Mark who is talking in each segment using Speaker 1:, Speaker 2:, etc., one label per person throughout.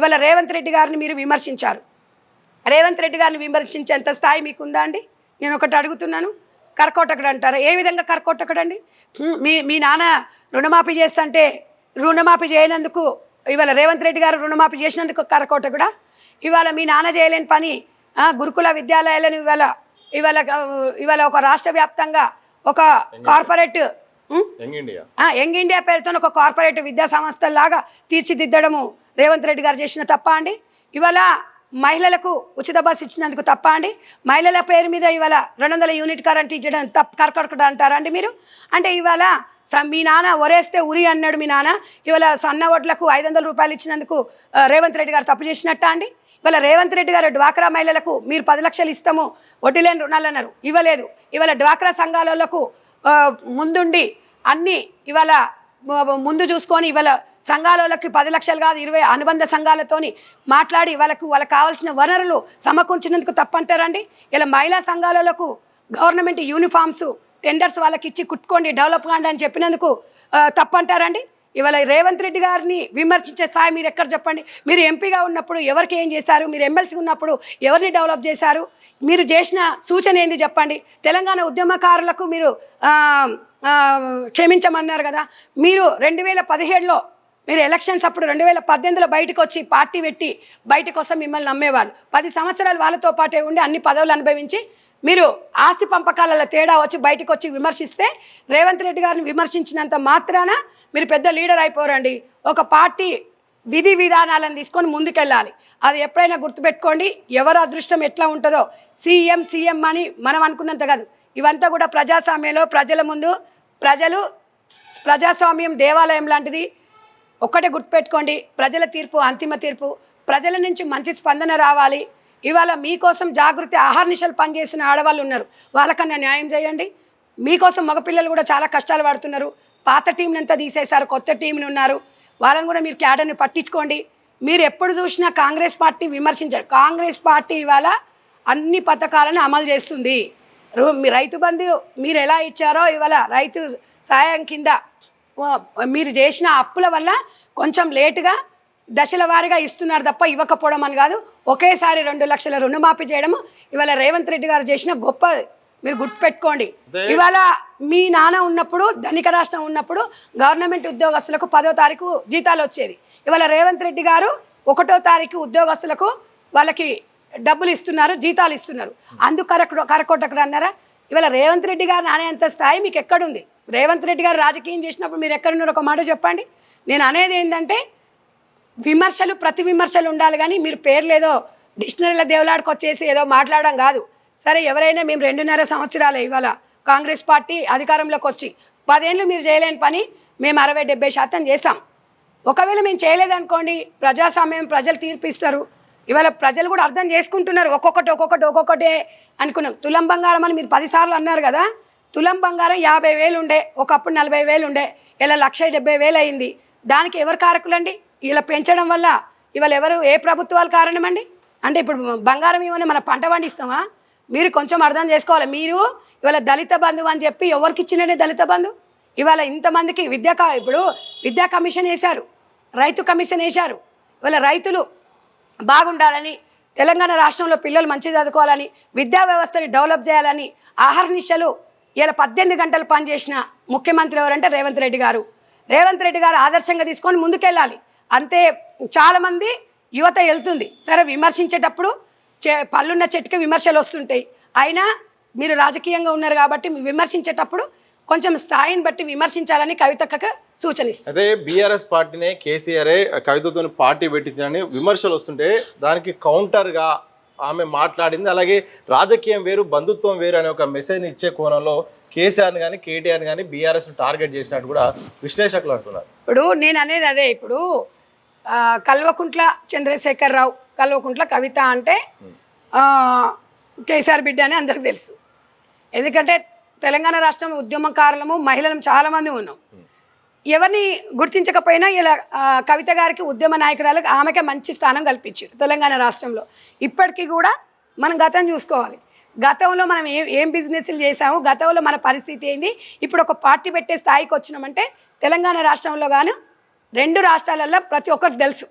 Speaker 1: ఇవాళ రేవంత్ రెడ్డి గారిని మీరు విమర్శించారు. రేవంత్ రెడ్డి గారిని విమర్శించేంత స్థాయి మీకుందా అండి? నేను ఒకటి అడుగుతున్నాను. కర్కోటకుడు అంటారు. ఏ విధంగా కర్కోటకుడు అండి? మీ నాన్న రుణమాఫీ చేస్తుంటే రుణమాఫీ చేయనందుకు ఇవాళ రేవంత్ రెడ్డి గారు రుణమాఫీ చేసినందుకు కర్కోటకుడా? ఇవాళ మీ నాన్న చేయలేని పని గురుకుల విద్యాలయాలను ఇవాళ ఇవాళ ఇవాళ ఒక రాష్ట్ర వ్యాప్తంగా ఒక కార్పొరేట్ యంగ్ ఇండియా పేరుతో ఒక కార్పొరేట్ విద్యా సంస్థలాగా తీర్చిదిద్దడము రేవంత్ రెడ్డి గారు చేసిన తప్ప అండి? ఇవాళ మహిళలకు ఉచిత బస్సు ఇచ్చినందుకు తప్ప అండి? మహిళల పేరు మీద ఇవాళ 200 యూనిట్ కరెంట్ ఇచ్చడం తప్ప కర్కటకుడు అంటారా అండి మీరు? అంటే ఇవాళ మీ నాన్న ఒరేస్తే ఉరి అన్నాడు మీ నాన్న. ఇవాళ సన్న వడ్లకు 500 రూపాయలు ఇచ్చినందుకు రేవంత్ రెడ్డి గారు తప్పు చేసినట్ట అండి? ఇవాళ రేవంత్ రెడ్డి గారు డ్వాక్రా మహిళలకు మీరు 10 లక్షలు ఇస్తాము వడ్డీ లేని రుణాలు అన్నారు, ఇవ్వలేదు. ఇవాళ డ్వాక్రా సంఘాలకు ముందుండి అన్నీ ఇవాళ ముందు చూసుకొని ఇవాళ సంఘాలకి 10 లక్షలు కాదు 20 అనుబంధ సంఘాలతోని మాట్లాడి వాళ్ళకు కావాల్సిన వనరులు సమకూర్చినందుకు తప్పంటారండి? ఇలా మహిళా సంఘాలకు గవర్నమెంట్ యూనిఫామ్స్ టెండర్స్ వాళ్ళకి ఇచ్చి కుట్టుకోండి డెవలప్ కాండి అని చెప్పినందుకు తప్పంటారండి? ఇవాళ రేవంత్ రెడ్డి గారిని విమర్శించే స్థాయి మీరు ఎక్కడ చెప్పండి? మీరు ఎంపీగా ఉన్నప్పుడు ఎవరికి ఏం చేశారు? మీరు ఎమ్మెల్సీ ఉన్నప్పుడు ఎవరిని డెవలప్ చేశారు? మీరు చేసిన సూచన ఏంది చెప్పండి? తెలంగాణ ఉద్యమకారులకు మీరు క్షమించమన్నారు కదా. మీరు 2017లో మీరు ఎలక్షన్స్ అప్పుడు 2018లో బయటకు వచ్చి పార్టీ పెట్టి బయటకు వస్తే మిమ్మల్ని నమ్మేవాళ్ళు. 10 సంవత్సరాలు వాళ్ళతో పాటే ఉండి అన్ని పదవులు అనుభవించి మీరు ఆస్తి పంపకాలలో తేడా వచ్చి బయటకు వచ్చి విమర్శిస్తే రేవంత్ రెడ్డి గారిని విమర్శించినంత మాత్రాన మీరు పెద్ద లీడర్ అయిపోరండి. ఒక పార్టీ విధి విధానాలను తీసుకొని ముందుకెళ్ళాలి. అది ఎప్పుడైనా గుర్తుపెట్టుకోండి. ఎవరి అదృష్టం ఎట్లా ఉంటుందో సీఎం అని మనం అనుకున్నంత కాదు. ఇవంతా కూడా ప్రజాస్వామ్యంలో ప్రజల ముందు ప్రజాస్వామ్యం దేవాలయం లాంటిది. ఒక్కటే గుర్తుపెట్టుకోండి, ప్రజల తీర్పు అంతిమ తీర్పు. ప్రజల నుంచి మంచి స్పందన రావాలి. ఇవాళ మీకోసం జాగృతి ఆహార్నిశలు పనిచేస్తున్న ఆడవాళ్ళు ఉన్నారు, వాళ్ళకన్నా న్యాయం చేయండి. మీకోసం మగపిల్లలు కూడా చాలా కష్టాలు పడుతున్నారు. పాత టీంని అంతా తీసేశారు, కొత్త టీంని ఉన్నారు, వాళ్ళని కూడా మీరు క్యాడర్ని పట్టించుకోండి. మీరు ఎప్పుడు చూసినా కాంగ్రెస్ పార్టీ విమర్శించారు. కాంగ్రెస్ పార్టీ ఇవాళ అన్ని పథకాలను అమలు చేస్తుంది. రైతు బంధు మీరు ఎలా ఇచ్చారో ఇవాళ రైతు సాయం కింద మీరు చేసిన అప్పుల వల్ల కొంచెం లేటుగా దశల వారీగా ఇస్తున్నారు తప్ప ఇవ్వకపోవడం అని కాదు. ఒకేసారి 2 లక్షల రుణమాఫీ చేయడం ఇవాళ రేవంత్ రెడ్డి గారు చేసిన గొప్ప. మీరు గుర్తుపెట్టుకోండి, ఇవాళ మీ నాన్న ఉన్నప్పుడు ధనిక రాష్ట్రం ఉన్నప్పుడు గవర్నమెంట్ ఉద్యోగస్తులకు 10వ తారీఖు జీతాలు వచ్చేది. ఇవాళ రేవంత్ రెడ్డి గారు 1వ తారీఖు ఉద్యోగస్తులకు వాళ్ళకి డబ్బులు ఇస్తున్నారు, జీతాలు ఇస్తున్నారు. అందుకు కరకొట్టకుడు అన్నారా? ఇవాళ రేవంత్ రెడ్డి గారు నానేంత స్థాయి మీకు ఎక్కడుంది? రేవంత్ రెడ్డి గారు రాజకీయం చేసినప్పుడు మీరు ఎక్కడున్నారు? ఒక మాట చెప్పండి. నేను అనేది ఏంటంటే విమర్శలు ప్రతి విమర్శలు ఉండాలి, కానీ మీరు పేర్లు ఏదో డిక్షనరీల దేవులాడికి వచ్చేసి ఏదో మాట్లాడడం కాదు. సరే, ఎవరైనా మేము 2.5 సంవత్సరాలే ఇవాళ కాంగ్రెస్ పార్టీ అధికారంలోకి వచ్చి 10 ఏళ్ళు మీరు చేయలేని పని మేము 60-70% చేసాం. ఒకవేళ మేము చేయలేదనుకోండి, ప్రజాస్వామ్యం ప్రజలు తీర్పిస్తారు. ఇవాళ ప్రజలు కూడా అర్థం చేసుకుంటున్నారు. ఒక్కొక్కటే అనుకున్నాం. తులం బంగారం అని మీరు 10 సార్లు అన్నారు కదా. తులం బంగారం 50,000 ఉండే, ఒకప్పుడు 40,000 ఉండే, ఇలా 1,70,000 అయింది. దానికి ఎవరు కారకులండి? ఇలా పెంచడం వల్ల ఇవాళ ఏ ప్రభుత్వాలు కారణమండి? అంటే ఇప్పుడు బంగారం ఇవ్వని మన పంట పండిస్తామా? మీరు కొంచెం అర్థం చేసుకోవాలి. మీరు ఇవాళ దళిత బంధువు అని చెప్పి ఎవరికి ఇచ్చిననే దళిత బంధు? ఇవాళ ఇంతమందికి ఇప్పుడు విద్యా కమిషన్ వేశారు, రైతు కమిషన్ వేశారు. ఇవాళ రైతులు బాగుండాలని, తెలంగాణ రాష్ట్రంలో పిల్లలు మంచిగా చదువుకోవాలని, విద్యా వ్యవస్థని డెవలప్ చేయాలని ఆహార్నిశలు ఇలా 18 గంటలు పనిచేసిన ముఖ్యమంత్రి ఎవరంటే రేవంత్ రెడ్డి గారు. రేవంత్ రెడ్డి గారు ఆదర్శంగా తీసుకొని ముందుకెళ్ళాలి. అంతే. చాలామంది యువత వెళ్తుంది. సరే, విమర్శించేటప్పుడు పళ్ళున్న చెట్టుకి విమర్శలు వస్తుంటాయి. అయినా మీరు రాజకీయంగా ఉన్నారు కాబట్టి విమర్శించేటప్పుడు కొంచెం స్థాయిని బట్టి విమర్శించాలని కవితకు సూచనిస్తుంది.
Speaker 2: అదే బీఆర్ఎస్ పార్టీనే కేసీఆర్ కవితతో పార్టీ పెట్టించని విమర్శలు వస్తుంటే దానికి కౌంటర్గా ఆమె మాట్లాడింది. అలాగే రాజకీయం వేరు బంధుత్వం వేరు అనే ఒక మెసేజ్ని ఇచ్చే కోణంలో కేసీఆర్ని కానీ కేటీఆర్ని కానీ బీఆర్ఎస్ టార్గెట్ చేసినట్టు కూడా విశ్లేషకులు అంటున్నారు.
Speaker 1: ఇప్పుడు నేను అనేది అదే, ఇప్పుడు కల్వకుంట్ల చంద్రశేఖరరావు, కల్వకుంట్ల కవిత అంటే కేసీఆర్ బిడ్డ అని అందరికి తెలుసు. ఎందుకంటే తెలంగాణ రాష్ట్రంలో ఉద్యమకారులము మహిళలు చాలామంది ఉన్నాం. ఎవరిని గుర్తించకపోయినా ఇలా కవిత గారికి ఉద్యమ నాయకురాలకు ఆమెకే మంచి స్థానం కల్పించారు తెలంగాణ రాష్ట్రంలో. ఇప్పటికీ కూడా మనం గతం చూసుకోవాలి. గతంలో మనం ఏం బిజినెస్లు చేసాము, గతంలో మన పరిస్థితి ఏంది, ఇప్పుడు ఒక పార్టీ పెట్టే స్థాయికి వచ్చినామంటే తెలంగాణ రాష్ట్రంలో గాను 2 రాష్ట్రాలలో ప్రతి ఒక్కరికి తెలుసు.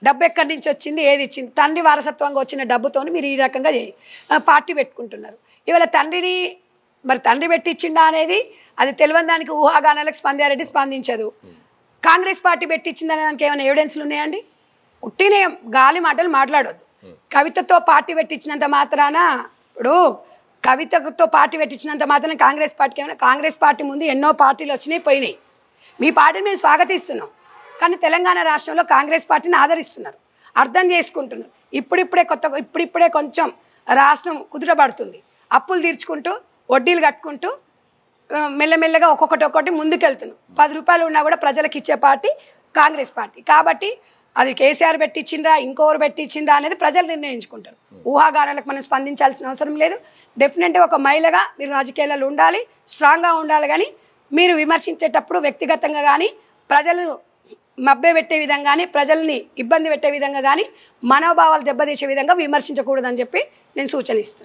Speaker 1: డబ్బు ఎక్కడి నుంచి వచ్చింది, ఏది ఇచ్చింది? తండ్రి వారసత్వంగా వచ్చిన డబ్బుతో మీరు ఈ రకంగా పార్టీ పెట్టుకుంటున్నారు. ఇవాళ తండ్రి పెట్టించిండా అనేది అది తెలియని దానికి ఊహాగానాలకు స్పందారెడ్డి స్పందించదు. కాంగ్రెస్ పార్టీ పెట్టించిందనే దానికి ఏమైనా ఎవిడెన్స్లు ఉన్నాయండి? ఉట్టినే గాలి మాటలు మాట్లాడొద్దు. కవితతో పార్టీ పెట్టించినంత మాత్రాన, ఇప్పుడు కవితతో పార్టీ పెట్టించినంత మాత్రాన కాంగ్రెస్ పార్టీ ముందు ఎన్నో పార్టీలు వచ్చినాయి, పోయినాయి. మీ పార్టీని మేము స్వాగతిస్తున్నాం, కానీ తెలంగాణ రాష్ట్రంలో కాంగ్రెస్ పార్టీని ఆదరిస్తున్నారు, అర్థం చేసుకుంటున్నారు. ఇప్పుడిప్పుడే కొంచెం రాష్ట్రం కుదుటపడుతుంది. అప్పులు తీర్చుకుంటూ వడ్డీలు కట్టుకుంటూ మెల్లమెల్లగా ఒక్కొక్కటి ముందుకెళ్తున్నాం. 10 రూపాయలు ఉన్నా కూడా ప్రజలకు ఇచ్చే పార్టీ కాంగ్రెస్ పార్టీ. కాబట్టి అది కేసీఆర్ పెట్టించిండ్రా, ఇంకోరు పెట్టించిండ్రా అనేది ప్రజలు నిర్ణయించుకుంటారు. ఊహాగానాలకు మనం స్పందించాల్సిన అవసరం లేదు. డెఫినెట్గా ఒక మహిళగా మీరు రాజకీయాలలో ఉండాలి, స్ట్రాంగ్గా ఉండాలి. కానీ మీరు విమర్శించేటప్పుడు వ్యక్తిగతంగా కానీ, ప్రజలను మభ్యపెట్టే విధంగా కానీ, ప్రజల్ని ఇబ్బంది పెట్టే విధంగా కానీ, మనోభావాలు దెబ్బతీసే విధంగా విమర్శించకూడదని చెప్పి నేను సూచన ఇస్తున్నాను.